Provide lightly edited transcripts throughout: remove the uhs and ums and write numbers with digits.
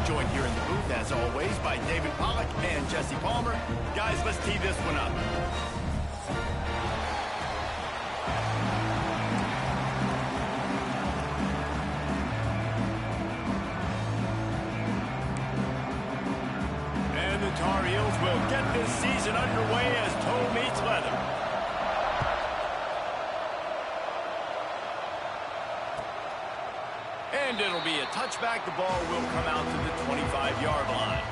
joined here in the booth, as always, by David Pollack and Jesse Palmer. Guys, let's tee this one up. And the Tar Heels will get this season underway as toe meets leather. And it'll be a touchback. The ball will come out to the 25-yard line.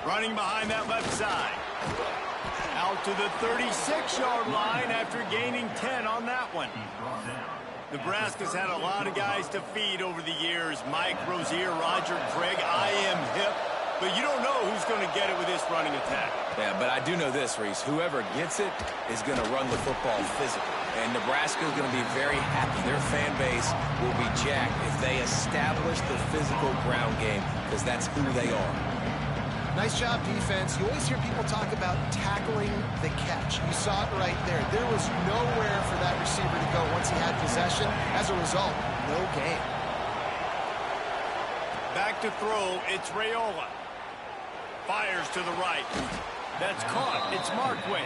Running behind that left side. Out to the 36-yard line after gaining 10 on that one. Nebraska's had a lot of guys to feed over the years. Mike, Rozier, Roger, Craig, I am hip. But you don't know who's going to get it with this running attack. Yeah, but I do know this, Reese. Whoever gets it is going to run the football physically. And Nebraska is going to be very happy. Their fan base will be jacked if they establish the physical ground game, because that's who they are. Nice job, defense. You always hear people talk about tackling the catch. You saw it right there. There was nowhere for that receiver to go once he had possession. As a result, no gain. Back to throw, it's Raiola. Fires to the right. That's caught. It's Markway.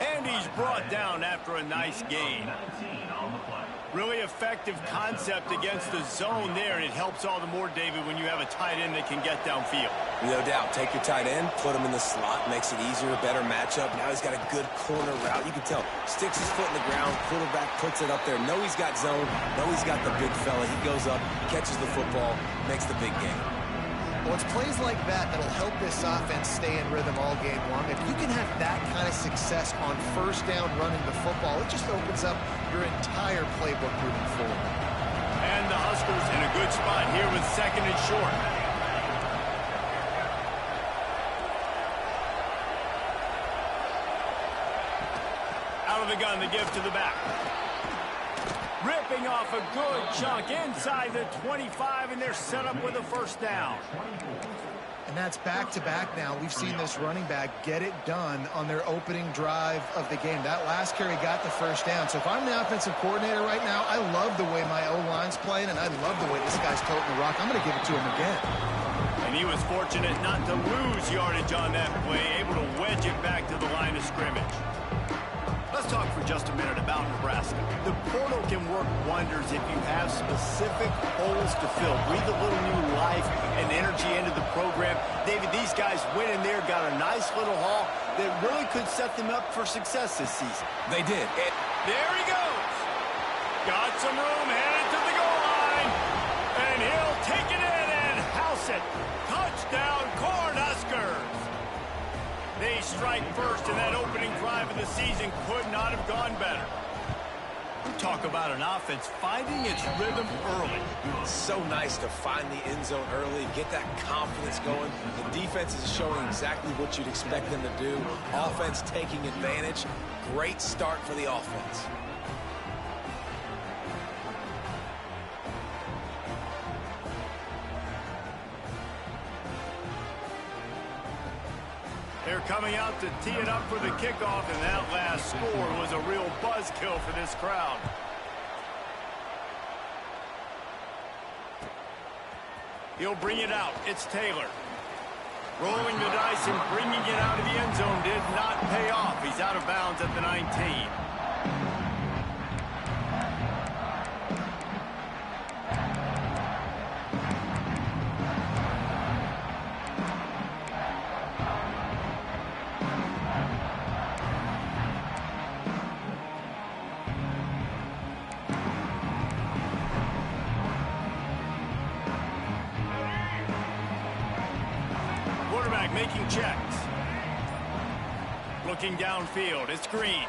And he's brought down after a nice gain. Really effective concept against the zone there, and it helps all the more, David, when you have a tight end that can get downfield. No doubt. Take your tight end, put him in the slot, makes it easier, a better matchup. Now he's got a good corner route. You can tell. Sticks his foot in the ground, quarterback puts it up there. Know he's got zone, know he's got the big fella. He goes up, catches the football, makes the big game. Well, it's plays like that that'll help this offense stay in rhythm all game long. If you can have that kind of success on first down running the football, it just opens up your entire playbook moving forward. And the Huskers in a good spot here with second and short. Out of the gun, the give to the back. Ripping off a good chunk inside the 25, and they're set up with a first down. And that's back-to-back now. We've seen this running back get it done on their opening drive of the game. That last carry got the first down. So if I'm the offensive coordinator right now, I love the way my O-line's playing, and I love the way this guy's toting the rock. I'm going to give it to him again. And he was fortunate not to lose yardage on that play, able to wedge it back to the line of scrimmage. Let's talk for just a minute about Nebraska. The portal can work wonders if you have specific holes to fill. Breathe a little new life and energy into the program. David, these guys went in there, got a nice little haul that really could set them up for success this season. They did. There he goes. Got some room, headed to the goal line. And he'll take it in and house it. Touchdown, Cornhuskers. They strike first, and that opening drive of the season could not have gone better. Talk about an offense finding its rhythm early. It's so nice to find the end zone early, get that confidence going. The defense is showing exactly what you'd expect them to do. Offense taking advantage. Great start for the offense. They're coming out to tee it up for the kickoff, and that last score was a real buzzkill for this crowd. He'll bring it out. It's Taylor. Rolling the dice and bringing it out of the end zone did not pay off. He's out of bounds at the 19. Making checks. Looking downfield. It's Green.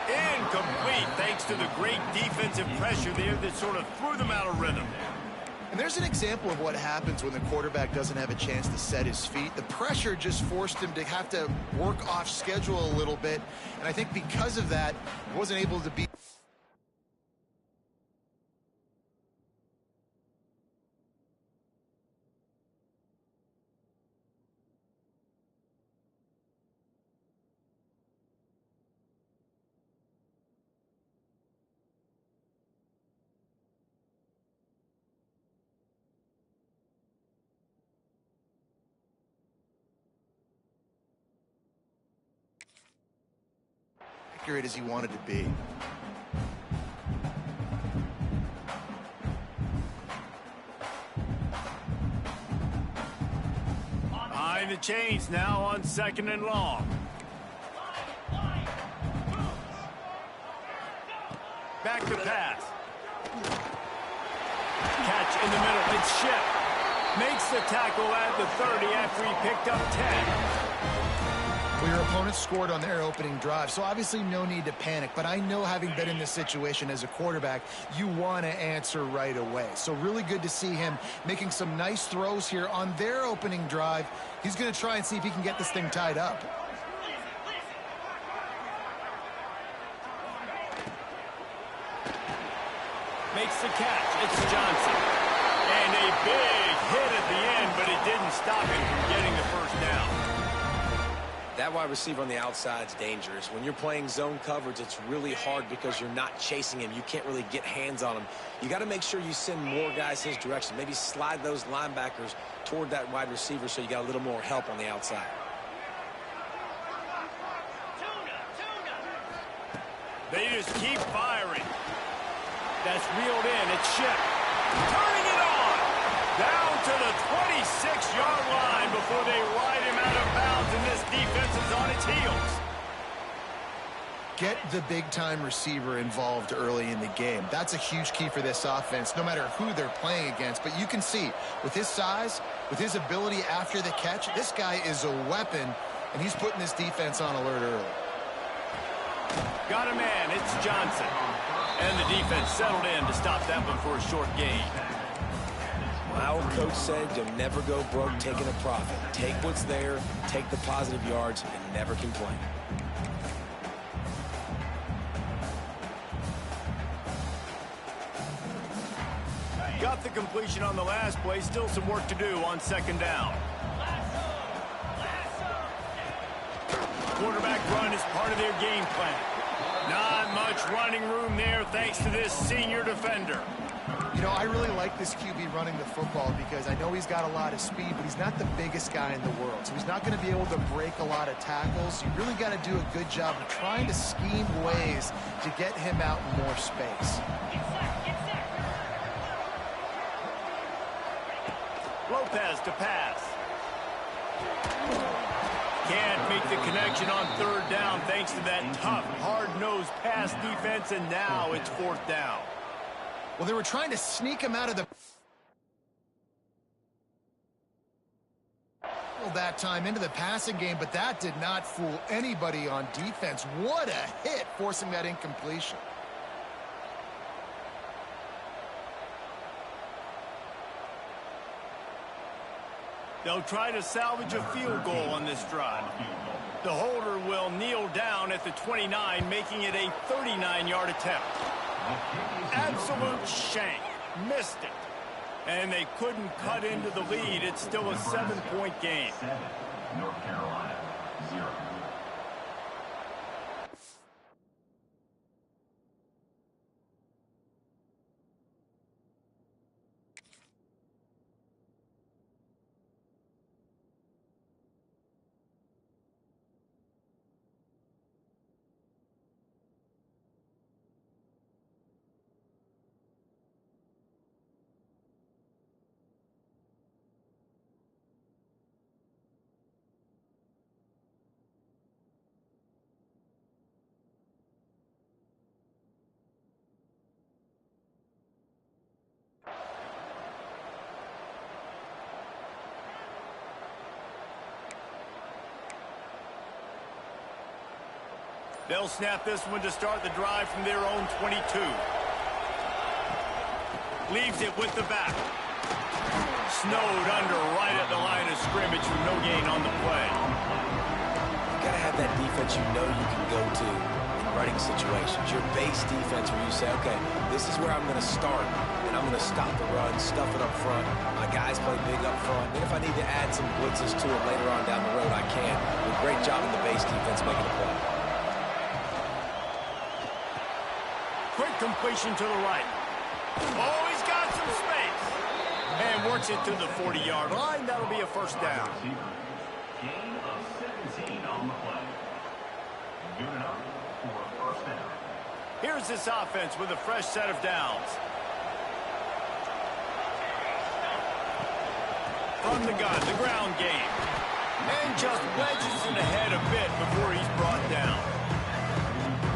Incomplete thanks to the great defensive pressure there that sort of threw them out of rhythm. And there's an example of what happens when the quarterback doesn't have a chance to set his feet. The pressure just forced him to have to work off schedule a little bit. And I think because of that, he wasn't able to be accurate as he wanted to be. Behind the chains now on 2nd and long. Back to pass. Catch in the middle. It's Ship. Makes the tackle at the 30 after he picked up 10. Well, your opponent scored on their opening drive, so obviously no need to panic. But I know, having been in this situation as a quarterback, you want to answer right away. So really good to see him making some nice throws here on their opening drive. He's going to try and see if he can get this thing tied up. Makes the catch. It's Johnson. And a big hit at the end, but it didn't stop him from getting the first down. That wide receiver on the outside is dangerous. When you're playing zone coverage, it's really hard because you're not chasing him. You can't really get hands on him. You got to make sure you send more guys his direction. Maybe slide those linebackers toward that wide receiver so you got a little more help on the outside. They just keep firing. That's reeled in. It's Ship. Turning it on. Down to the 26-yard line before they ride him out of bounds, and this defense is on its heels. Get the big-time receiver involved early in the game. That's a huge key for this offense, no matter who they're playing against. But you can see, with his size, with his ability after the catch, this guy is a weapon, and he's putting this defense on alert early. Got a man. It's Johnson. And the defense settled in to stop that one for a short gain. My old coach said you'll never go broke taking a profit. Take what's there, take the positive yards, and never complain. Got the completion on the last play. Still some work to do on 2nd down. Quarterback run is part of their game plan. Not much running room there thanks to this senior defender. You know, I really like this QB running the football because I know he's got a lot of speed, but he's not the biggest guy in the world. So he's not going to be able to break a lot of tackles. You really got to do a good job of trying to scheme ways to get him out in more space. Lopez to pass. Can't make the connection on 3rd down thanks to that tough, hard-nosed pass defense, and now it's 4th down. Well, they were trying to sneak him out of the that time into the passing game, but that did not fool anybody on defense. What a hit, forcing that incompletion. They'll try to salvage a field goal on this drive. The holder will kneel down at the 29, making it a 39-yard attempt. Absolute shank. Missed it. And they couldn't cut into the lead. It's still a 7-point game. North Carolina, 0. They'll snap this one to start the drive from their own 22. Leaves it with the back. Snowed under right at the line of scrimmage with no gain on the play. You got to have that defense you know you can go to in running situations. Your base defense where you say, okay, this is where I'm going to start, and I'm going to stop the run, stuff it up front. My guys play big up front. Then if I need to add some blitzes to it later on down the road, I can. But great job in the base defense making a play. Quick completion to the right. Oh, he's got some space. And works it to the 40-yard line. That'll be a first down. Gain of 17 on the play. Good enough. for first down. Here's this offense with a fresh set of downs. From the gun, the ground game. And just wedges it ahead a bit before he's brought down.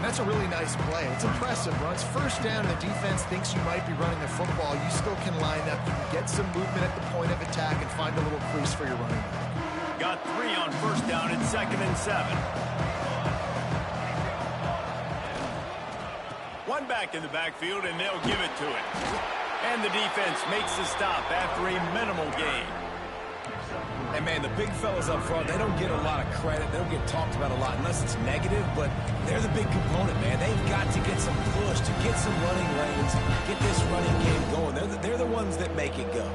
That's a really nice play. It's impressive. Runs first down, and the defense thinks you might be running the football. You still can line up. You can get some movement at the point of attack and find a little crease for your running back. Got 3 on first down and 2nd and 7. One back in the backfield, and they'll give it to it. And the defense makes the stop after a minimal gain. And, man, the big fellas up front, they don't get a lot of credit. They don't get talked about a lot unless it's negative, but they're the big component, man. They've got to get some push, to get some running lanes, get this running game going. They're the ones that make it go.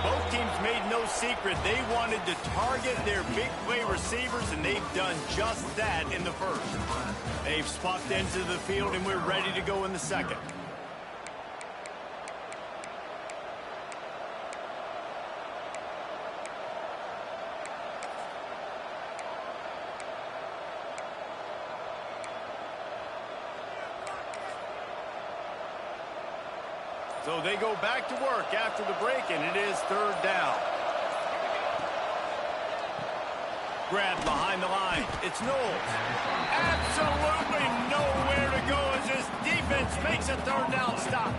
Both teams made no secret they wanted to target their big play receivers, and they've done just that in the first. They've swapped ends of the field, and we're ready to go in the second. So they go back to work after the break, and it is 3rd down. Grab behind the line. It's Knowles. Absolutely nowhere to go as this defense makes a 3rd down stop.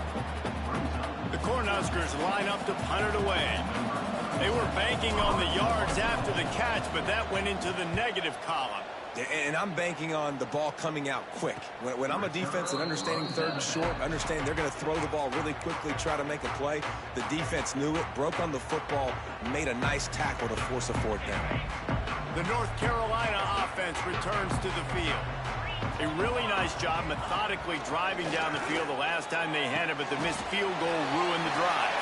The Cornhuskers line up to punt it away. They were banking on the yards after the catch, but that went into the negative column. And I'm banking on the ball coming out quick. When I'm a defense and understanding 3rd and short, understand they're going to throw the ball really quickly, try to make a play. The defense knew it, broke on the football, made a nice tackle to force a 4th down. The North Carolina offense returns to the field. A really nice job methodically driving down the field the last time they had it, but the missed field goal ruined the drive.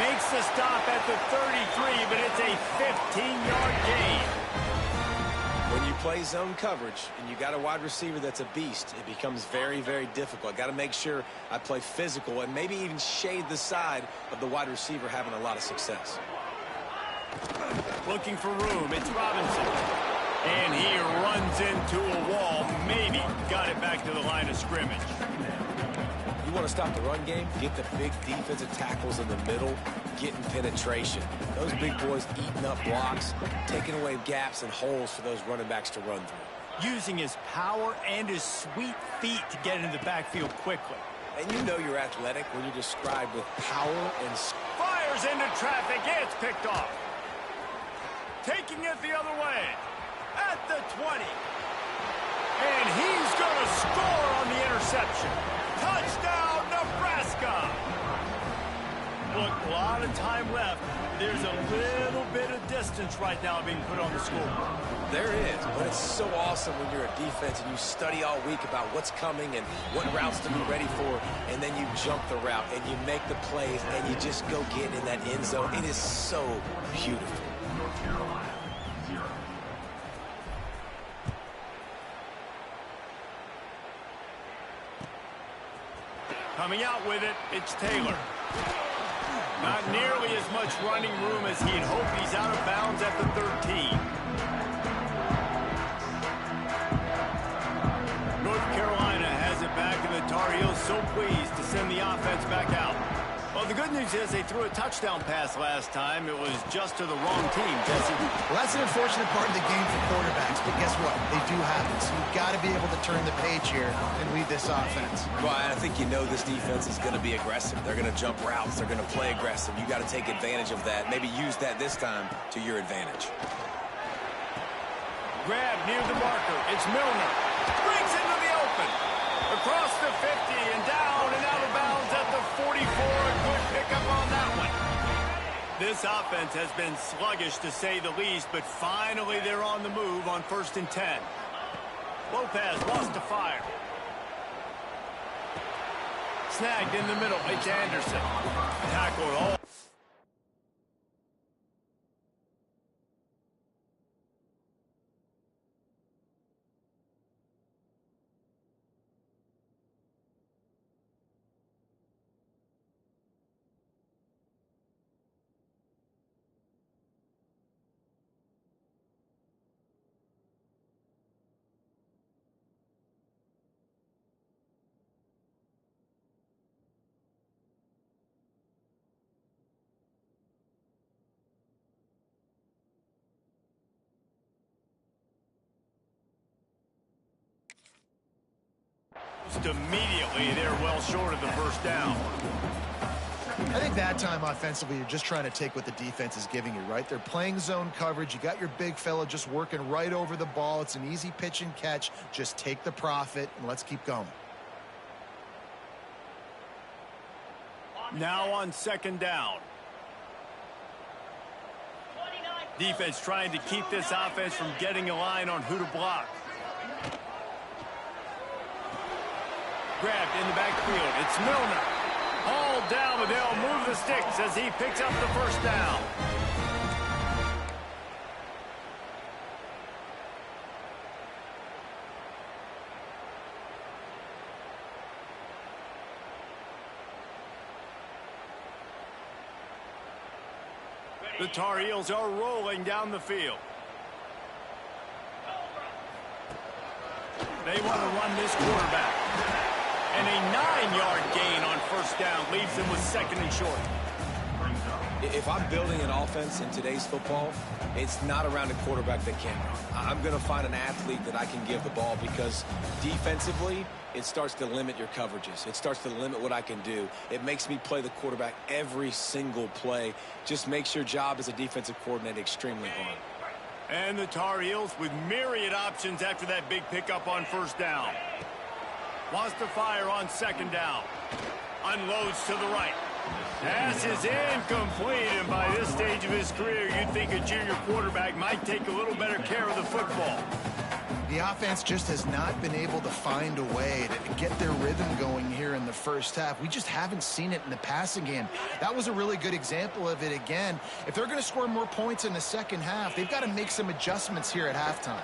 Makes the stop at the 33, but it's a 15-yard gain. When you play zone coverage and you got a wide receiver that's a beast, it becomes very, very difficult. Got to make sure I play physical and maybe even shade the side of the wide receiver having a lot of success. Looking for room, it's Robinson. And he runs into a wall, maybe got it back to the line of scrimmage. You want to stop the run game? Get the big defensive tackles in the middle, getting penetration. Those big boys eating up blocks, taking away gaps and holes for those running backs to run through. Using his power and his sweet feet to get into the backfield quickly. And you know you're athletic when you're described with power and... Fires into traffic, it's picked off. Taking it the other way. At the 20. And he's going to score on the interception. Touchdown, Nebraska! Look, a lot of time left. There's a little bit of distance right now being put on the score. There is, but it's so awesome when you're a defense and you study all week about what's coming and what routes to be ready for, and then you jump the route and you make the plays and you just go get in that end zone. It is so beautiful. North Carolina, 0. Coming out with it, it's Taylor. Not nearly as much running room as he'd hoped. He's out of bounds at the 13. North Carolina has it back, and the Tar Heels so pleased to send the offense back out. Well, the good news is they threw a touchdown pass last time. It was just to the wrong team, Jesse. Well, that's an unfortunate part of the game for quarterbacks, but guess what? They do happen. So you've got to be able to turn the page here and lead this offense. Well, I think you know this defense is going to be aggressive. They're going to jump routes. They're going to play aggressive. You got to take advantage of that. Maybe use that this time to your advantage. Grab near the marker. It's Milner. Brings into the open. Across the 50 and down and out of bounds at the 44. A good pickup on that one. This offense has been sluggish to say the least, but finally they're on the move on 1st and 10. Lopez lost to fire. Snagged in the middle. It's Anderson. Tackled all. Immediately, they're well short of the first down. I think that time offensively, you're just trying to take what the defense is giving you, right? They're playing zone coverage. You got your big fella just working right over the ball. It's an easy pitch and catch. Just take the profit, and let's keep going. Now on second down. Defense trying to keep this offense from getting a line on who to block. Grabbed in the backfield. It's Milner. Hauled down, but they'll move the sticks as he picks up the first down. The Tar Heels are rolling down the field. They want to run this quarterback. And a 9-yard gain on first down leaves them with second and short. If I'm building an offense in today's football, it's not around a quarterback that can't run. I'm going to find an athlete that I can give the ball because defensively, it starts to limit your coverages. It starts to limit what I can do. It makes me play the quarterback every single play. Just makes your job as a defensive coordinator extremely hard. And the Tar Heels with myriad options after that big pickup on first down. Wants to fire on second down. Unloads to the right. Pass is incomplete, and by this stage of his career, you'd think a junior quarterback might take a little better care of the football. The offense just has not been able to find a way to get their rhythm going here in the first half. We just haven't seen it in the passing game. That was a really good example of it again. If they're going to score more points in the second half, they've got to make some adjustments here at halftime.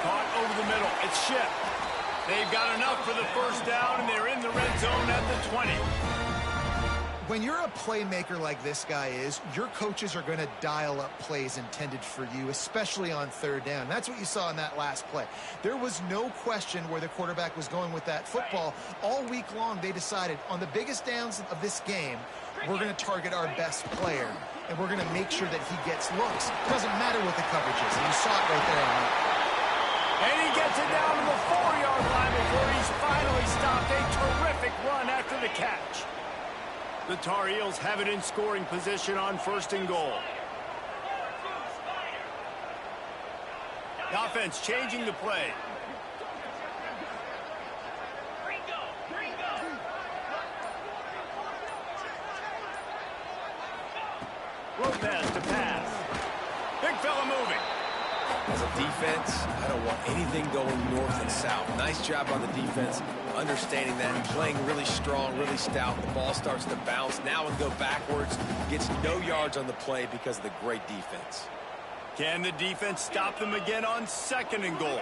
Caught over the middle. It's Ship. They've got enough for the first down, and they're in the red zone at the 20. When you're a playmaker like this guy is, your coaches are going to dial up plays intended for you, especially on third down. That's what you saw in that last play. There was no question where the quarterback was going with that football. All week long, they decided on the biggest downs of this game, we're going to target our best player, and we're going to make sure that he gets looks. It doesn't matter what the coverage is, and you saw it right there. And he gets it down to the 4-yard line before he's finally stopped. A terrific run after the catch. The Tar Heels have it in scoring position on first and goal. The offense changing the play. Lopez to pass. Big fella moving. As a defense, I don't want anything going north and south. Nice job on the defense, understanding that, playing really strong, really stout. The ball starts to bounce now and go backwards. Gets no yards on the play because of the great defense. Can the defense stop them again on second and goal?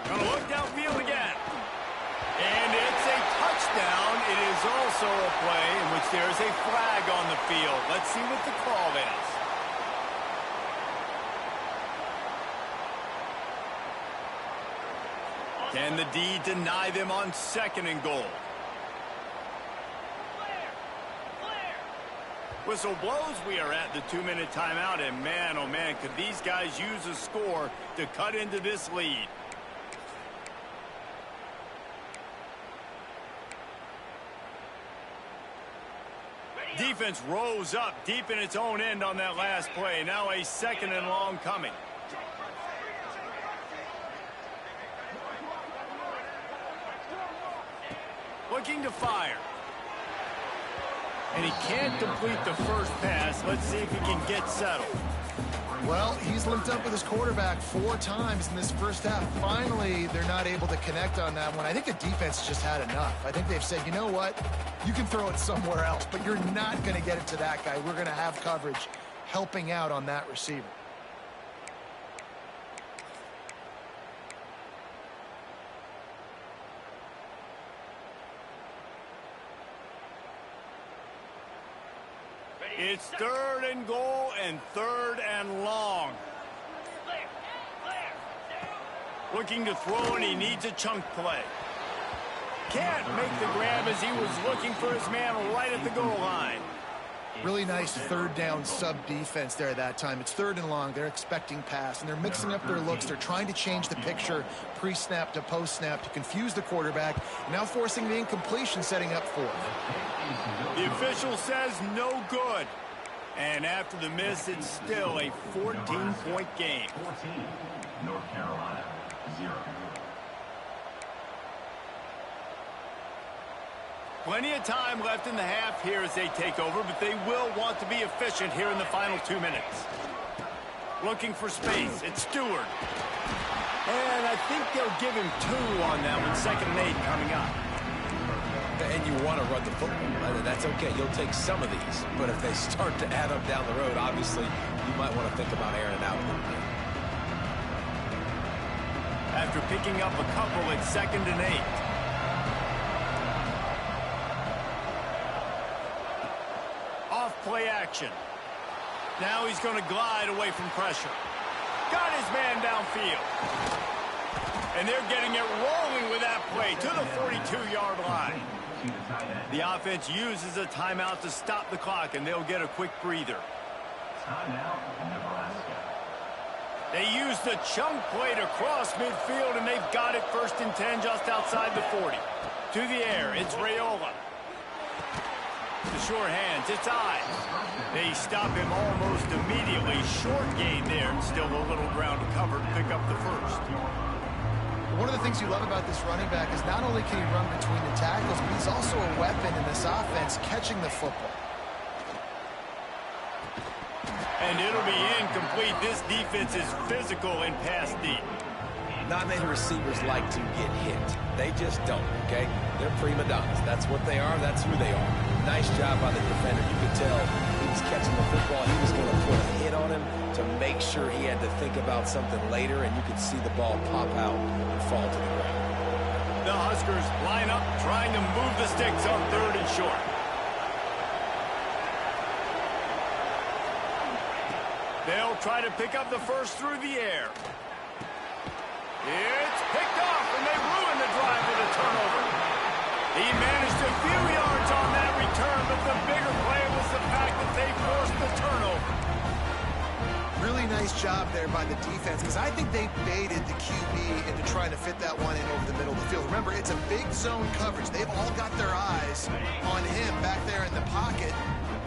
Gonna look downfield again. And it's a touchdown. It is also a play in which there's a flag on the field. Let's see what the call is. Can the D deny them on second and goal? Whistle blows. We are at the 2-minute timeout, and man, oh man, could these guys use a score to cut into this lead. Defense rose up deep in its own end on that last play. Now a second and long coming. Looking to fire. And he can't complete the first pass. Let's see if he can get settled. Well, he's linked up with his quarterback 4 times in this first half. Finally, they're not able to connect on that one. I think the defense just had enough. I think they've said, you know what? You can throw it somewhere else, but you're not going to get it to that guy. We're going to have coverage helping out on that receiver. It's third and goal and third and long. Looking to throw, and he needs a chunk play. Can't make the grab as he was looking for his man right at the goal line. Really nice third down sub defense there that time. It's 3rd and long. They're expecting pass, and they're mixing up their looks. They're trying to change the picture pre-snap to post-snap to confuse the quarterback. Now forcing the incompletion, setting up 4th. The official says no good. And after the miss, it's still a 14-point game. 14, North Carolina, 0. Plenty of time left in the half here as they take over, but they will want to be efficient here in the final 2 minutes. Looking for space. It's Stewart. And I think they'll give him 2 on that one. 2nd and 8 coming up. And you want to run the football. That's okay. You'll take some of these. But if they start to add up down the road, obviously, you might want to think about airing it out a little bit. After picking up a couple, it's 2nd and 8. Off play action. Now he's going to glide away from pressure. Got his man downfield. And they're getting it rolling with that play to the 42-yard line. The offense uses a timeout to stop the clock, and they'll get a quick breather. Timeout, Nebraska. They use the chunk play to cross midfield, and they've got it 1st and 10 just outside the 40. To the air, it's Raiola. The short hands, it's Ives. They stop him almost immediately. Short gain there, and still a little ground to cover to pick up the 1st. One of the things you love about this running back is not only can he run between the tackles, but he's also a weapon in this offense, catching the football. And it'll be incomplete. This defense is physical and pass deep. Not many receivers like to get hit. They just don't, okay? They're prima donnas. That's what they are. That's who they are. Nice job by the defender. You could tell he was catching the football. He was going to put a hit on him to make sure he had to think about something later, and you could see the ball pop out and fall to the ground. The Huskers line up, trying to move the sticks on 3rd and short. They'll try to pick up the 1st through the air. It's picked off, and they ruin the drive with a turnover. He managed a few yards on that return, but the bigger play was the fact that they forced the turnover. Really nice job there by the defense, because I think they baited the QB into trying to fit that one in over the middle of the field. Remember, it's a big zone coverage. They've all got their eyes on him back there in the pocket,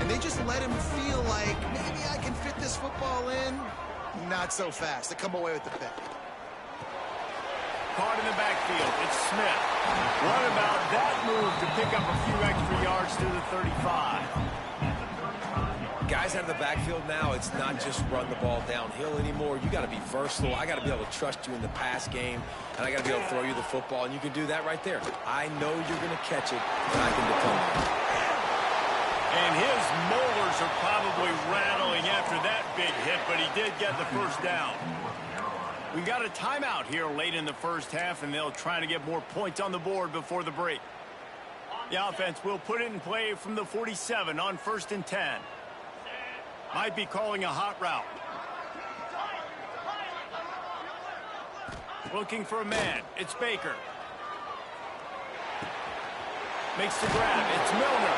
and they just let him feel like, maybe I can fit this football in. Not so fast. They come away with the pick. Caught in the backfield, it's Smith. What about that move to pick up a few extra yards to the 35? Guys out of the backfield now, it's not just run the ball downhill anymore. You got to be versatile. I got to be able to trust you in the pass game, and I got to be able to throw you the football, and you can do that right there. I know you're going to catch it, and I can depend on it. And his molars are probably rattling after that big hit, but he did get the 1st down. We've got a timeout here late in the 1st half, and they'll try to get more points on the board before the break. The offense will put it in play from the 47 on 1st and 10. Might be calling a hot route. Looking for a man. It's Baker. Makes the grab. It's Milner.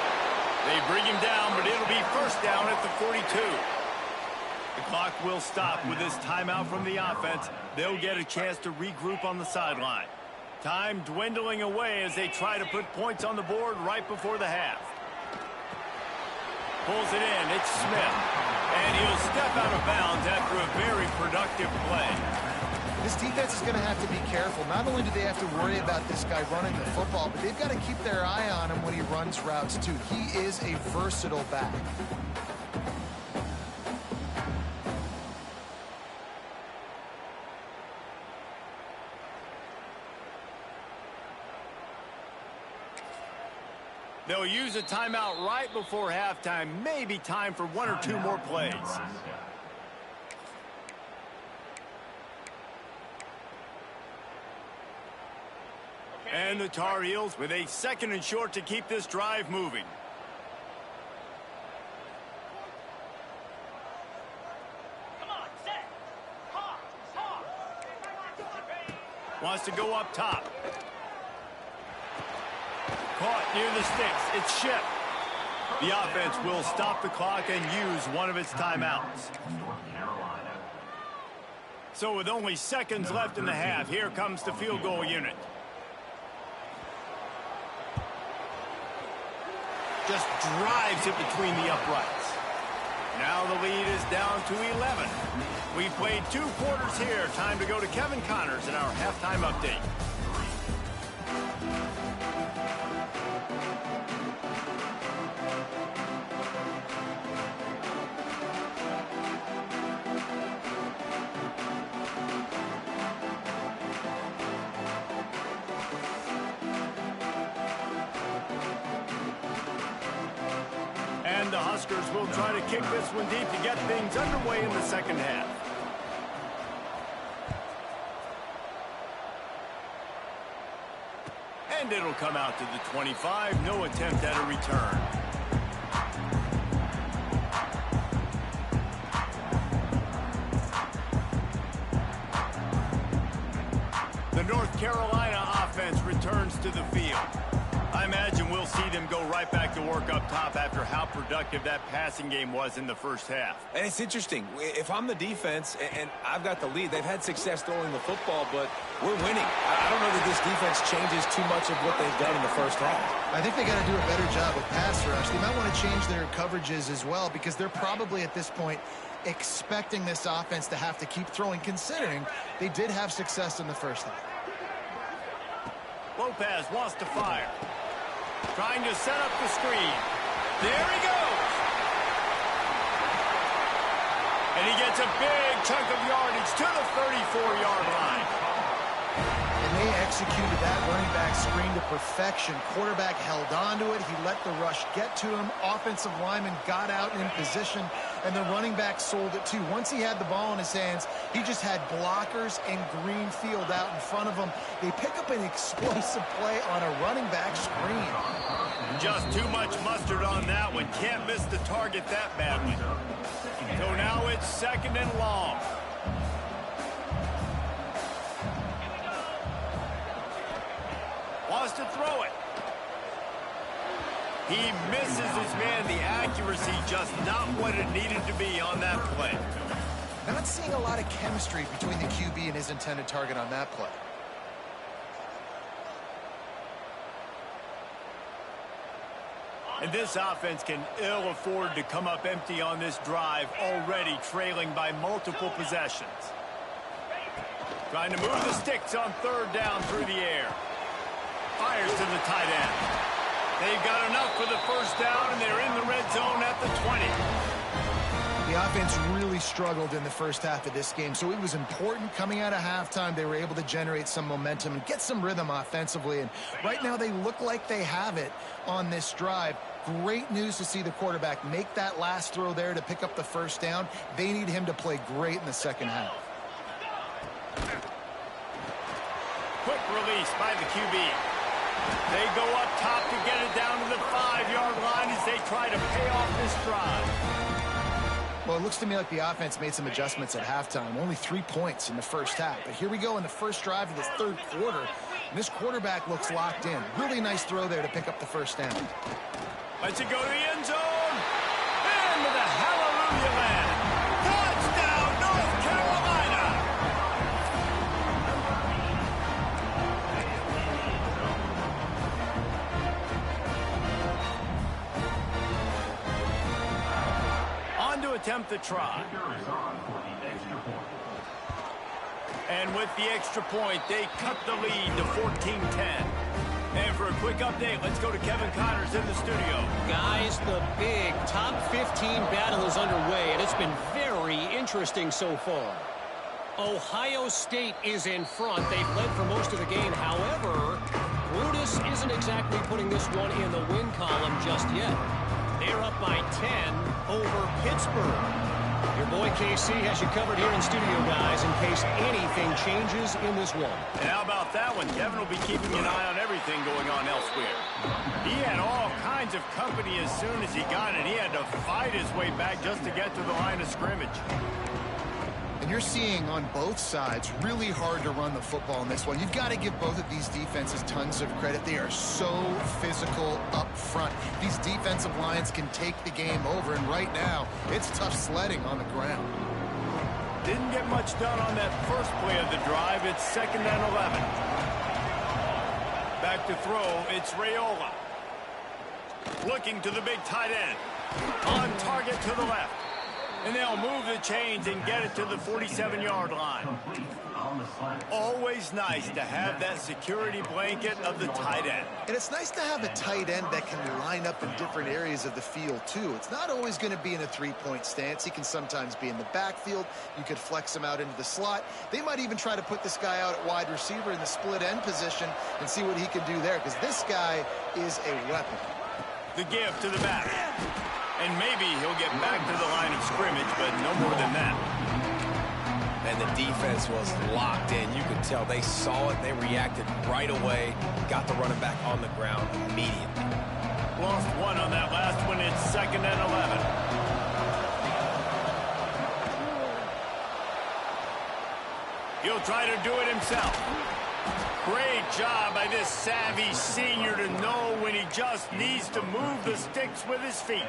They bring him down, but it'll be 1st down at the 42. The clock will stop with this timeout from the offense. They'll get a chance to regroup on the sideline. Time dwindling away as they try to put points on the board right before the half. Pulls it in. It's Smith. And he'll step out of bounds after a very productive play. This defense is going to have to be careful. Not only do they have to worry about this guy running the football, but they've got to keep their eye on him when he runs routes, too. He is a versatile back. They'll use a timeout right before halftime. Maybe time for 1 or 2 more plays. And the Tar Heels with a 2nd and short to keep this drive moving. Wants to go up top. Caught near the sticks. It's Ship. The offense will stop the clock and use one of its timeouts. North Carolina. So with only seconds left in the half, here comes the field goal unit. Just drives it between the uprights. Now the lead is down to 11. We played 2 quarters here. Time to go to Kevin Connors in our halftime update. And the Huskers will try to kick this one deep to get things underway in the second half. And it'll come out to the 25. No attempt at a return. The North Carolina offense returns to the field. I imagine we'll see them go right back to work up top after how productive that passing game was in the first half. And it's interesting. If I'm the defense and I've got the lead, they've had success throwing the football, but we're winning. I don't know that this defense changes too much of what they've done in the first half. I think they got to do a better job with pass rush. They might want to change their coverages as well because they're probably at this point expecting this offense to have to keep throwing, considering they did have success in the first half. Lopez wants to fire. Trying to set up the screen. There he goes. And he gets a big chunk of yardage to the 34-yard line. And they executed that running back screen to perfection. Quarterback held on to it. He let the rush get to him. Offensive lineman got out in position, and the running back sold it too. Once he had the ball in his hands, he just had blockers and green field out in front of him. They pick up an explosive play on a running back screen. Just too much mustard on that one. Can't miss the target that badly. So now it's 2nd and long. Wants to throw it. He misses his man. The accuracy just not what it needed to be on that play. Not seeing a lot of chemistry between the QB and his intended target on that play. And this offense can ill afford to come up empty on this drive, already trailing by multiple possessions. Trying to move the sticks on 3rd down through the air. Fires to the tight end. They've got enough for the 1st down, and they're in the red zone at the 20. The offense really struggled in the first half of this game, so it was important coming out of halftime. They were able to generate some momentum and get some rhythm offensively, and right now they look like they have it on this drive. Great news to see the quarterback make that last throw there to pick up the 1st down. They need him to play great in the second half. Quick release by the QB. They go up top to get it down to the 5-yard line as they try to pay off this drive. Well, it looks to me like the offense made some adjustments at halftime. Only 3 points in the first half. But here we go in the first drive of this 3rd quarter. And this quarterback looks locked in. Really nice throw there to pick up the 1st down. Lets it go to the end zone. Into the hallelujah land. Touchdown, North Carolina. On to attempt the try. And with the extra point, they cut the lead to 14-10. And for a quick update, let's go to Kevin Connors in the studio. Guys, the big top 15 battle is underway, and it's been very interesting so far. Ohio State is in front. They've led for most of the game. However, Brutus isn't exactly putting this one in the win column just yet. They're up by 10 over Pittsburgh. Your boy KC has you covered here in studio, guys, in case anything changes in this one. And how about that one? Kevin will be keeping an eye on everything going on elsewhere. He had all kinds of company as soon as he got it. He had to fight his way back just to get to the line of scrimmage. And you're seeing on both sides really hard to run the football in this one. You've got to give both of these defenses tons of credit. They are so physical up front. These defensive lines can take the game over, and right now, it's tough sledding on the ground. Didn't get much done on that first play of the drive. It's 2nd and 11. Back to throw, it's Raiola. Looking to the big tight end. On target to the left. And they'll move the chains and get it to the 47-yard line. Always nice to have that security blanket of the tight end. And it's nice to have a tight end that can line up in different areas of the field, too. It's not always going to be in a three-point stance. He can sometimes be in the backfield. You could flex him out into the slot. They might even try to put this guy out at wide receiver in the split end position and see what he can do there, because this guy is a weapon. The give to the back. And maybe he'll get back to the line of scrimmage, but no more than that. And the defense was locked in. You could tell they saw it. They reacted right away. Got the running back on the ground immediately. Lost one on that last one. It's 2nd and 11. He'll try to do it himself. Great job by this savvy senior to know when he just needs to move the sticks with his feet.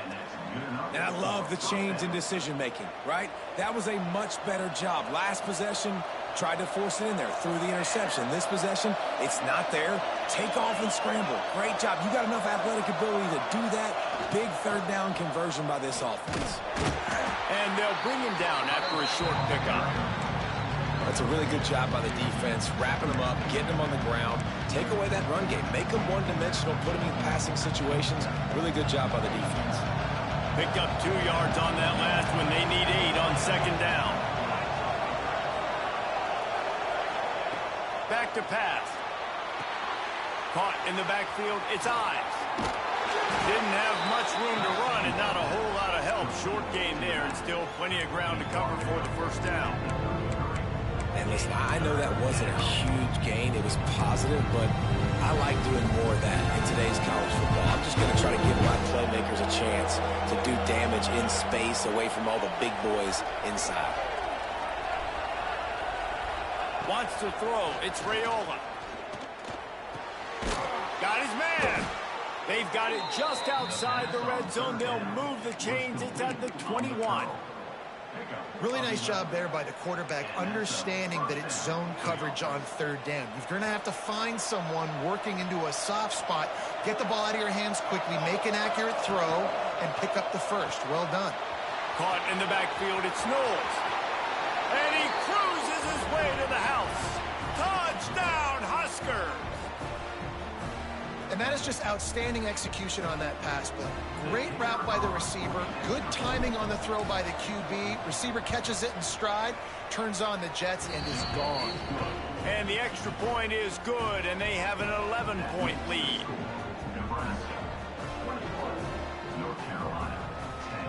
And I love the change in decision-making, right? That was a much better job. Last possession, tried to force it in there, threw the interception. This possession, it's not there. Take off and scramble. Great job. You got enough athletic ability to do that. Big third down conversion by this offense. And they'll bring him down after a short pickup. That's a really good job by the defense, wrapping them up, getting them on the ground. Take away that run game. Make them one-dimensional, put them in passing situations. Really good job by the defense. Picked up 2 yards on that last when they need 8 on 2nd down. Back to pass. Caught in the backfield, it's Ives. Didn't have much room to run and not a whole lot of help. Short gain there and still plenty of ground to cover for the first down. And listen, I know that wasn't a huge gain. It was positive, but I like doing more of that in today's college football. I'm just going to try to give my playmakers a chance to do damage in space away from all the big boys inside. Wants to throw. It's Raiola. Got his man. They've got it just outside the red zone. They'll move the chains. It's at the 21. Really nice job there by the quarterback, understanding that it's zone coverage on 3rd down. You're going to have to find someone working into a soft spot, get the ball out of your hands quickly, make an accurate throw, and pick up the first. Well done. Caught in the backfield, it's Knowles. And he cruises his way to the house. Touchdown, Huskers! And that is just outstanding execution on that pass play. Great route by the receiver, good timing on the throw by the QB. Receiver catches it in stride, turns on the jets, and is gone. And the extra point is good, and they have an 11-point lead. Nebraska, 24. North Carolina, 10.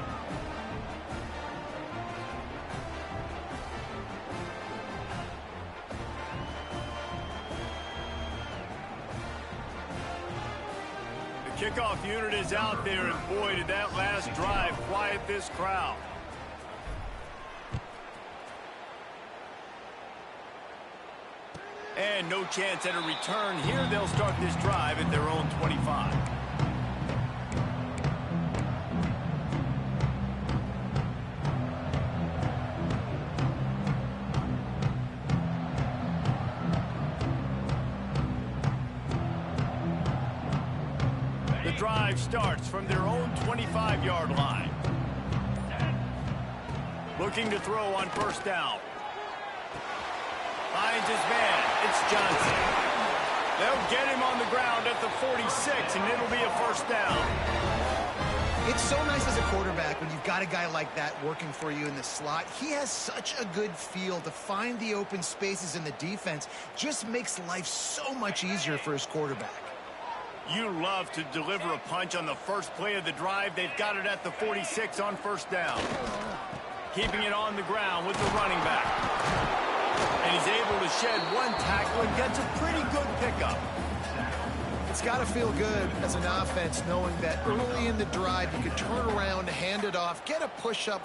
Kickoff unit is out there, and boy, did that last drive quiet this crowd. And no chance at a return here. They'll start this drive at their own 25. The drive starts from their own 25-yard line. Looking to throw on 1st down. Finds his man. It's Johnson. They'll get him on the ground at the 46, and it'll be a 1st down. It's so nice as a quarterback when you've got a guy like that working for you in the slot. He has such a good feel to find the open spaces in the defense. Just makes life so much easier for his quarterback. You love to deliver a punch on the first play of the drive. They've got it at the 46 on 1st down. Keeping it on the ground with the running back. And he's able to shed one tackle and gets a pretty good pickup. It's got to feel good as an offense knowing that early in the drive you could turn around, hand it off, get a push up.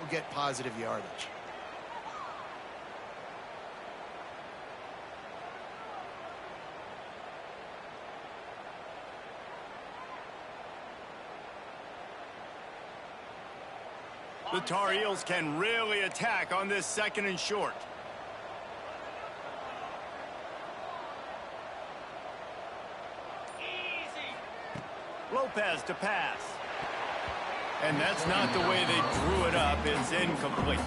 get positive yardage. The Tar Heels can really attack on this 2nd and short. Lopez to pass. And that's not the way they drew it up. It's incomplete.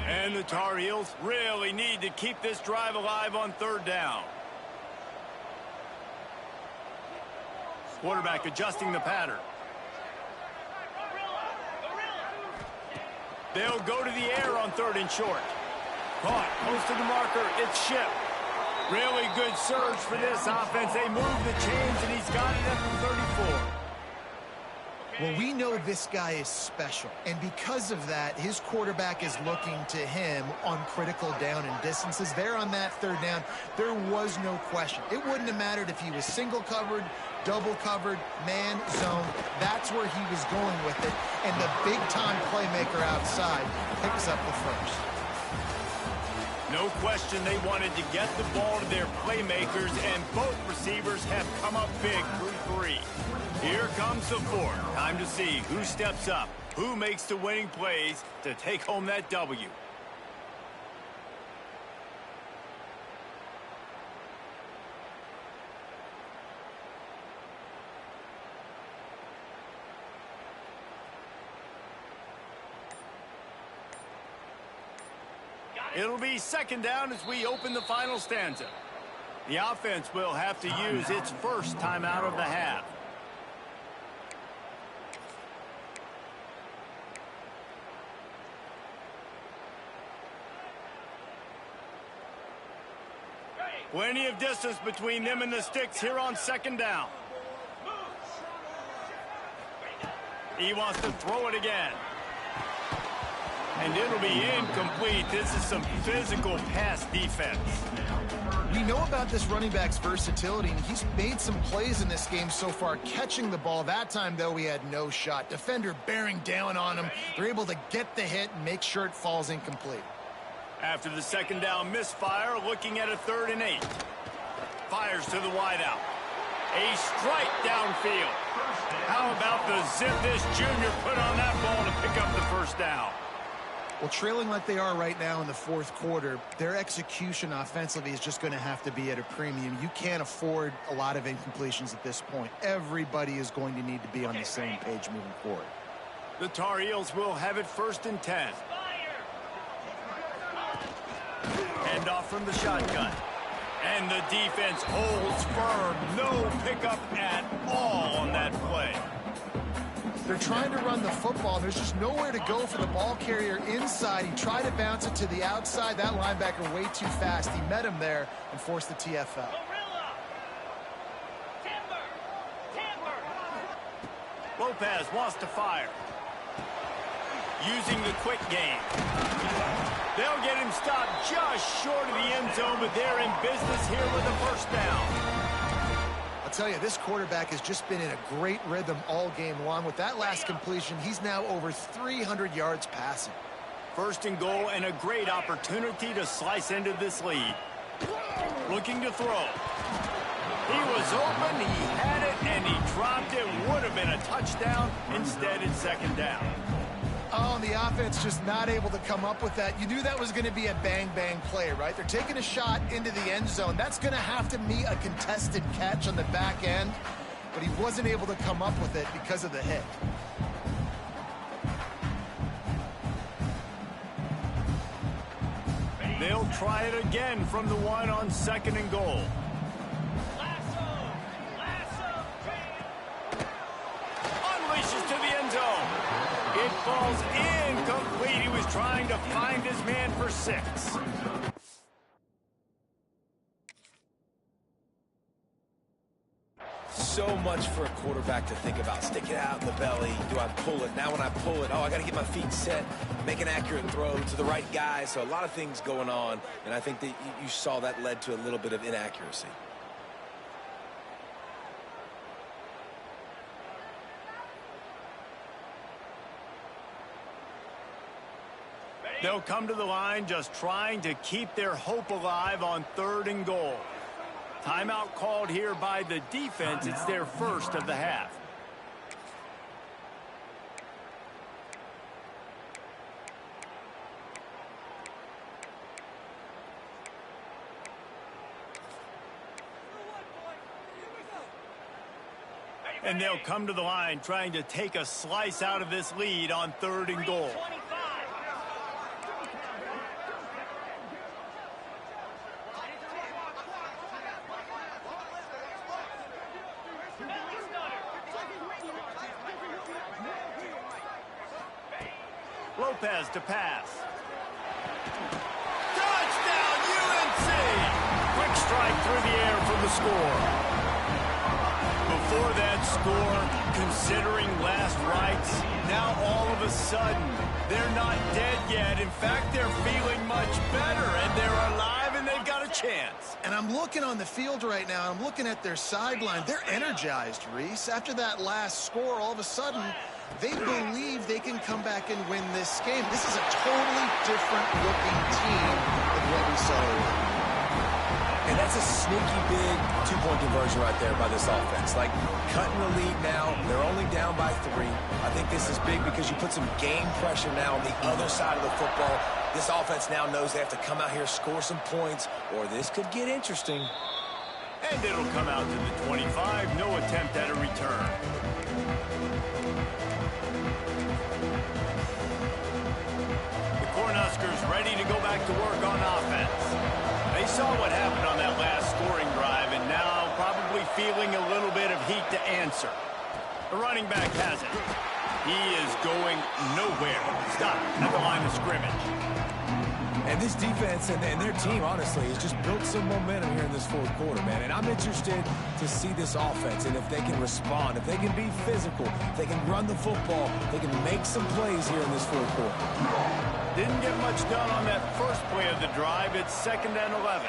And the Tar Heels really need to keep this drive alive on 3rd down. Quarterback adjusting the pattern. They'll go to the air on 3rd and short. Caught, close to the marker, it's Ship. Really good surge for this offense. They move the chains, and he's got it at the 34. Well, we know this guy is special, and because of that, his quarterback is looking to him on critical down and distances. There on that 3rd down, there was no question. It wouldn't have mattered if he was single covered, double covered, man, zone. That's where he was going with it, and the big-time playmaker outside picks up the first. No question they wanted to get the ball to their playmakers, and both receivers have come up big through 3. Here comes the 4th. Time to see who steps up, who makes the winning plays to take home that W. It'll be 2nd down as we open the final stanza. The offense will have to use its first timeout of the half. Plenty of distance between them and the sticks here on 2nd down. He wants to throw it again. And it'll be incomplete. This is some physical pass defense. We know about this running back's versatility, and he's made some plays in this game so far, catching the ball. That time, though, he had no shot. Defender bearing down on him. They're able to get the hit and make sure it falls incomplete. After the 2nd down misfire, looking at a 3rd and 8. Fires to the wideout. A strike downfield. How about the zip this junior put on that ball to pick up the 1st down? Well, trailing like they are right now in the 4th quarter, their execution offensively is just going to have to be at a premium. You can't afford a lot of incompletions at this point. Everybody is going to need to be on the same page moving forward. The Tar Heels will have it 1st and 10. Hand off from the shotgun. And the defense holds firm. No pickup at all on that play. They're trying to run the football. There's just nowhere to go for the ball carrier inside. He tried to bounce it to the outside. That linebacker way too fast. He met him there and forced the TFL. Lopez wants to fire. Using the quick game. They'll get him stopped just short of the end zone, but they're in business here with a 1st down. I'll tell you, this quarterback has just been in a great rhythm all game long. With that last completion, he's now over 300 yards passing. 1st and goal, and a great opportunity to slice into this lead. Looking to throw. He was open, he had it, and he dropped it. Would have been a touchdown. Instead, it's 2nd down. Oh, and the offense just not able to come up with that. You knew that was going to be a bang-bang play, right? They're taking a shot into the end zone. That's going to have to meet a contested catch on the back end, but he wasn't able to come up with it because of the hit. They'll try it again from the 1 on 2nd and goal. Unleashes to the end zone. It falls incomplete. He was trying to find his man for 6. so much for a quarterback to think about. Stick it out in the belly. Do I pull it? Now when I pull it, oh, I got to get my feet set, make an accurate throw to the right guy. So a lot of things going on, and I think that you saw that led to a little bit of inaccuracy. They'll come to the line just trying to keep their hope alive on 3rd and goal. Timeout called here by the defense. It's their first of the half. And they'll come to the line trying to take a slice out of this lead on 3rd and goal. Lopez to pass. Touchdown, UNC! Quick strike through the air for the score. Before that score, considering last rites, now all of a sudden, they're not dead yet. In fact, they're feeling much better, and they're alive, and they've got a chance. And I'm looking on the field right now. I'm looking at their sideline. They're energized, Reese. After that last score, all of a sudden, they believe they can come back and win this game. This is a totally different looking team than what we saw earlier. And that's a sneaky big two-point conversion right there by this offense. Like, cutting the lead now. They're only down by 3. I think this is big because you put some game pressure now on the other side of the football. This offense now knows they have to come out here, score some points, or this could get interesting. And it'll come out to the 25. No attempt at a return. Cornhuskers ready to go back to work on offense. They saw what happened on that last scoring drive and now probably feeling a little bit of heat to answer. The running back has it. He is going nowhere. Stop at the line of scrimmage. And this defense and their team, honestly, has just built some momentum here in this 4th quarter, man. And I'm interested to see this offense and if they can respond, if they can be physical, if they can run the football, they can make some plays here in this 4th quarter. Didn't get much done on that first play of the drive. It's 2nd and 11.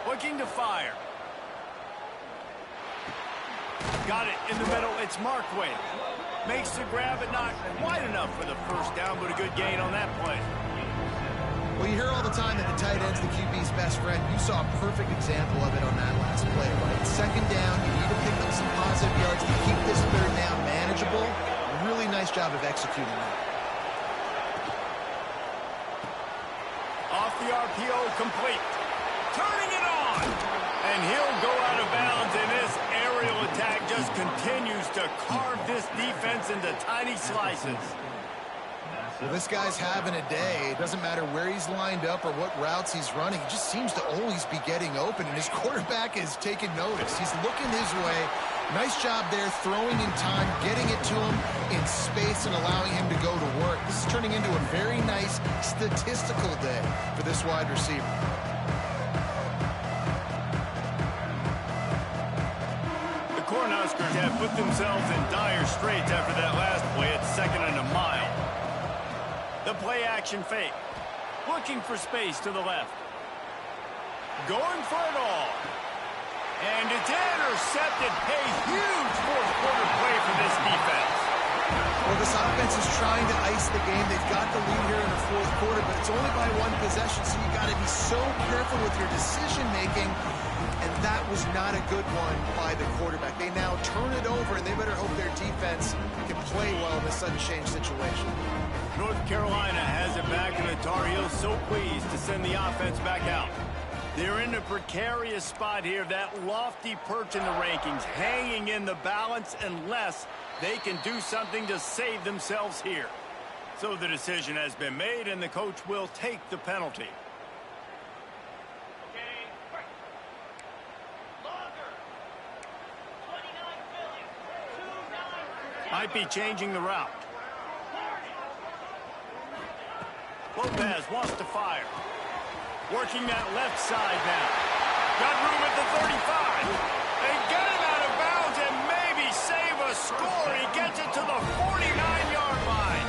Looking to fire. Got it in the middle. It's Markway. Makes the grab, but not quite enough for the first down, but a good gain on that play. Well, you hear all the time that the tight end's the QB's best friend. You saw a perfect example of it on that last play, right? 2nd down, you need to pick up some positive yards to keep this 3rd down manageable. Really nice job of executing that. Off the RPO, complete. Turning it on. And he'll go out of bounds, and this aerial attack just continues to carve this defense into tiny slices. Well, this guy's having a day. It doesn't matter where he's lined up or what routes he's running. He just seems to always be getting open, and his quarterback is taking notice. He's looking his way. Nice job there, throwing in time, getting it to him in space, and allowing him to go to work. This is turning into a very nice statistical day for this wide receiver. The Cornhuskers have put themselves in dire straits after that last play at 2nd and a mile. The play action fake. Looking for space to the left. Going for it all. And it's intercepted. A huge 4th quarter play for this defense. Well, this offense is trying to ice the game. They've got the lead here in the 4th quarter, but it's only by 1 possession, so you got to be so careful with your decision-making. And that was not a good one by the quarterback. They now turn it over, and they better hope their defense can play well in this sudden change situation. North Carolina has it back, and the Tar Heels so pleased to send the offense back out. They're in a precarious spot here, that lofty perch in the rankings, hanging in the balance unless they can do something to save themselves here. So the decision has been made, and the coach will take the penalty. Might be changing the route. Lopez wants to fire. Working that left side now. Got room at the 35. They get him out of bounds and maybe save a score. He gets it to the 49-yard line.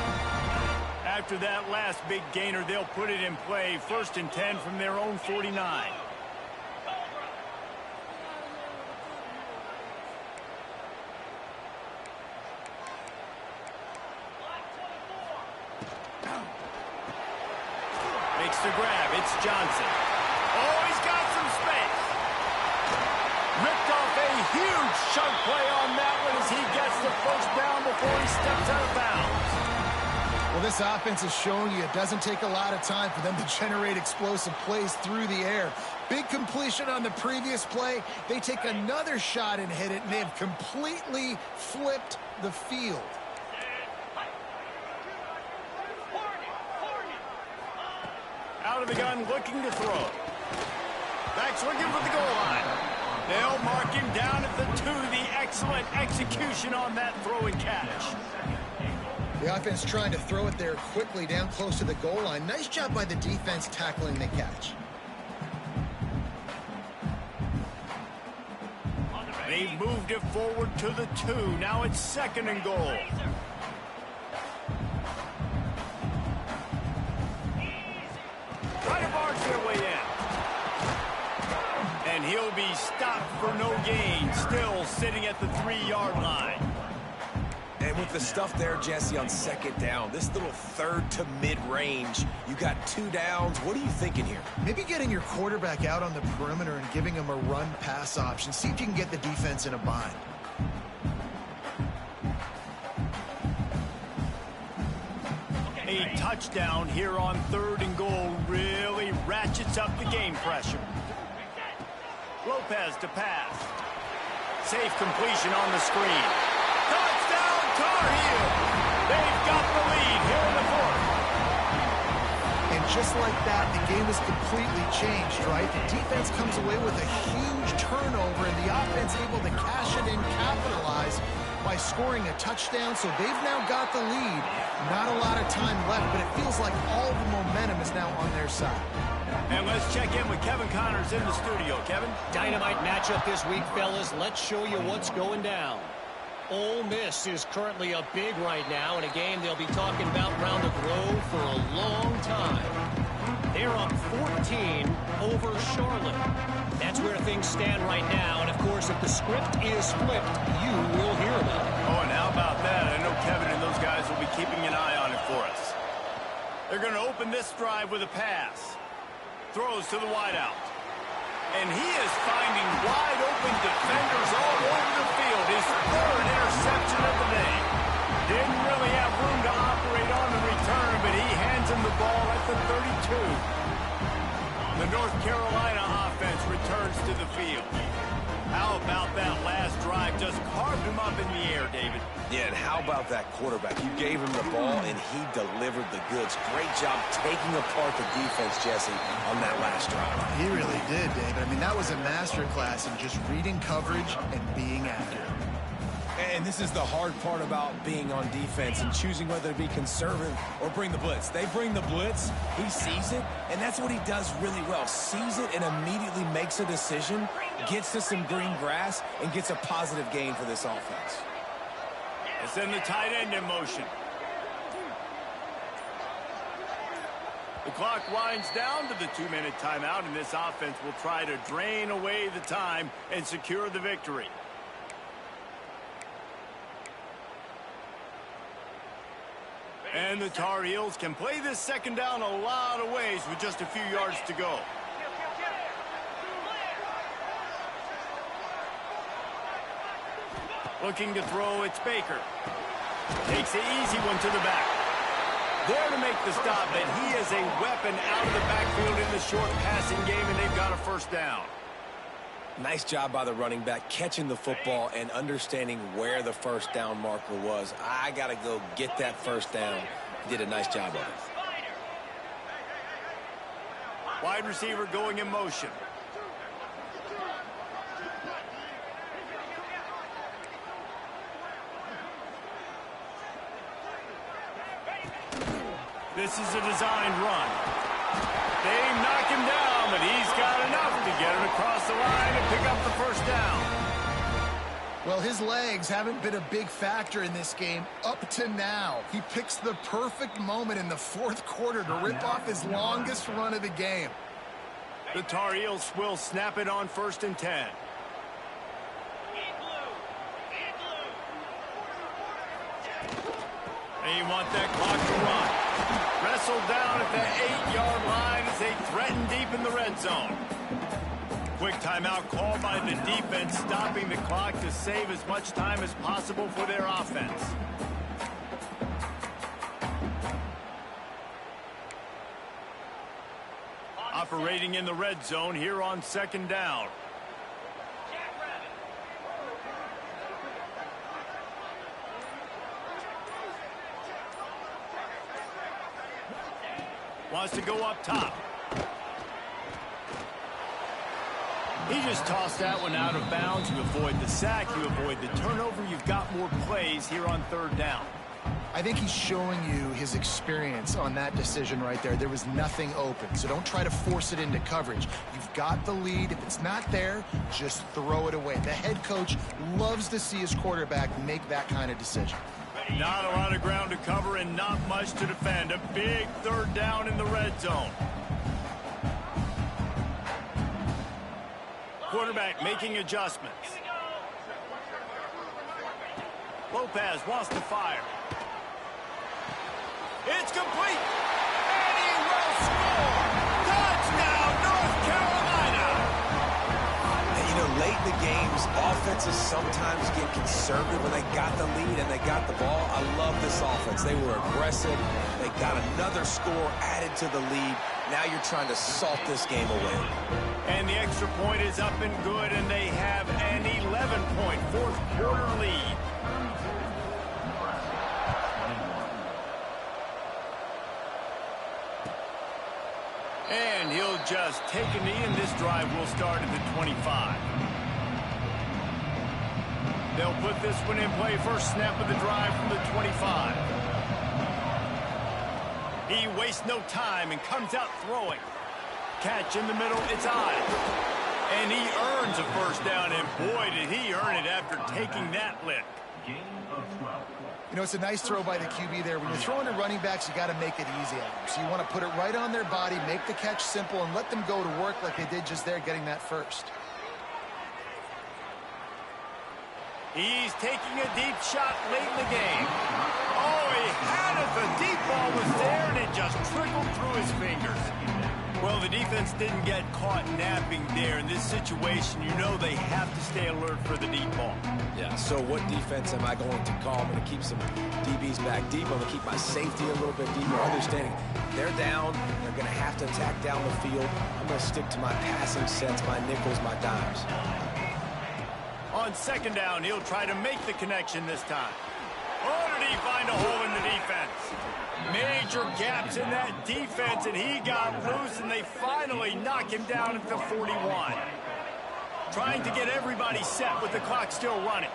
After that last big gainer, they'll put it in play. 1st and 10 from their own 49. Makes the grab. It's Johnson. Oh, he's got some space. Ripped off a huge chunk play on that one as he gets the 1st down before he steps out of bounds. Well, this offense is showing you it doesn't take a lot of time for them to generate explosive plays through the air. Big completion on the previous play. They take another shot and hit it, and they have completely flipped the field. Out of the gun, looking to throw. Back swinging for the goal line. They'll mark him down at the 2. The excellent execution on that throw and catch. The offense trying to throw it there quickly down close to the goal line. Nice job by the defense tackling the catch. They've moved it forward to the 2. Now it's 2nd and goal. Try to barge their way in. And he'll be stopped for no gain. Still sitting at the 3-yard line. And with the stuff there, Jesse, on 2nd down, this little 3rd to mid-range, you got 2 downs. What are you thinking here? Maybe getting your quarterback out on the perimeter and giving him a run-pass option. See if you can get the defense in a bind. A touchdown here on 3rd and goal really ratchets up the game pressure. Lopez to pass. Safe completion on the screen. Touchdown, Tar Heel! They've got the lead here in the 4th. And just like that, the game is completely changed, right? The defense comes away with a huge turnover, and the offense able to cash it in, capitalize by scoring a touchdown. So they've now got the lead. Not a lot of time left, but it feels like all the momentum is now on their side. And let's check in with Kevin Connors in the studio. Kevin? Dynamite matchup this week, fellas. Let's show you what's going down. Ole Miss is currently up big right now in a game they'll be talking about around the globe for a long time. They're up 14 over Charlotte. That's where things stand right now. And, of course, if the script is flipped, you will hear about it. Oh, and how about that? I know Kevin and those guys will be keeping an eye on it for us. They're going to open this drive with a pass. Throws to the wideout. And he is finding wide-open defenders all over the field. His 3rd interception of the day. Didn't really have room to operate on the return, but he hands him the ball at the 32. The North Carolina offense returns to the field. How about that last drive? Just carved him up in the air, David. Yeah, and how about that quarterback? You gave him the ball, and he delivered the goods. Great job taking apart the defense, Jesse, on that last drive. He really did, David. I mean, that was a masterclass in just reading coverage and being accurate. And this is the hard part about being on defense and choosing whether to be conservative or bring the blitz. They bring the blitz, he sees it, and that's what he does really well. Sees it and immediately makes a decision, gets to some green grass, and gets a positive gain for this offense. Let's send the tight end in motion. The clock winds down to the 2-minute timeout, and this offense will try to drain away the time and secure the victory. And the Tar Heels can play this 2nd down a lot of ways with just a few yards to go. Looking to throw, it's Baker. Takes the easy one to the back. There to make the stop, but he is a weapon out of the backfield in the short passing game, and they've got a 1st down. Nice job by the running back, catching the football and understanding where the 1st down marker was. I got to go get that 1st down. He did a nice job of it. Wide receiver going in motion. This is a designed run. They knock him down, but he's got enough to get it across the line and pick up the first down. Well, his legs haven't been a big factor in this game up to now. He picks the perfect moment in the fourth quarter to rip off his longest run of the game. The Tar Heels will snap it on 1st and 10. They want that clock to run. Wrestled down at the 8-yard line as they threaten deep in the red zone. Quick timeout called by the defense, stopping the clock to save as much time as possible for their offense. Operating in the red zone here on 2nd down. Wants to go up top. He just tossed that one out of bounds. You avoid the sack, you avoid the turnover. You've got more plays here on 3rd down. I think he's showing you his experience on that decision right there. There was nothing open, so don't try to force it into coverage. You've got the lead. If it's not there, just throw it away. The head coach loves to see his quarterback make that kind of decision. Not a lot of ground to cover and not much to defend. A big 3rd down in the red zone. Quarterback making adjustments. Lopez wants to fire. It's complete. And he will score. Touchdown, North Carolina. And, you know, late in the games, offenses sometimes get conservative when they got the lead and they got the ball. I love this offense. They were aggressive. They got another score added to the lead. Now you're trying to salt this game away. And the extra point is up and good, and they have an 11-point fourth quarter lead. And he'll just take a knee, and this drive will start at the 25. They'll put this one in play. First snap of the drive from the 25. He wastes no time and comes out throwing. Catch in the middle, it's on. And he earns a first down, and boy, did he earn it after taking that lick. You know, it's a nice throw by the QB there. When you're throwing to running backs, you got to make it easy on them. So you want to put it right on their body, make the catch simple, and let them go to work like they did just there, getting that first. He's taking a deep shot late in the game. Oh, he had it. The deep ball was there, and it just trickled through his fingers. Well, the defense didn't get caught napping there. In this situation, you know they have to stay alert for the deep ball. Yeah, so what defense am I going to call? I'm going to keep some DBs back deep. I'm going to keep my safety a little bit deeper, understanding they're down. They're going to have to attack down the field. I'm going to stick to my passing sets, my nickels, my dimes. On 2nd down, he'll try to make the connection this time. Oh, did he find a hole in the defense? Major gaps in that defense, and he got loose, and they finally knock him down at the 41. Trying to get everybody set with the clock still running.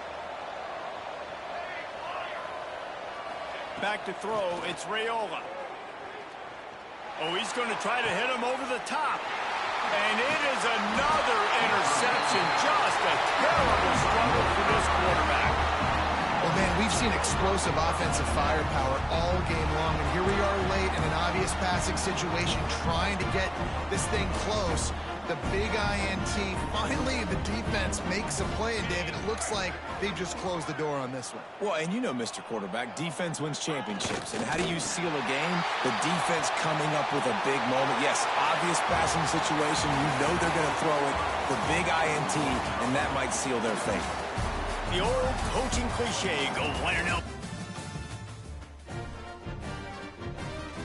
Back to throw, it's Raiola. Oh, he's going to try to hit him over the top. And it is another interception. Just a terrible struggle for this quarterback. Well, man, we've seen explosive offensive firepower all game long, and here we are late in an obvious passing situation trying to get this thing close. The big INT, finally the defense makes a play, and David, it looks like they've just closed the door on this one. Well, and you know, Mr. Quarterback, defense wins championships. And how do you seal a game? The defense coming up with a big moment. Yes, obvious passing situation. You know they're going to throw it. The big INT, and that might seal their fate. The old coaching cliche, go win or no.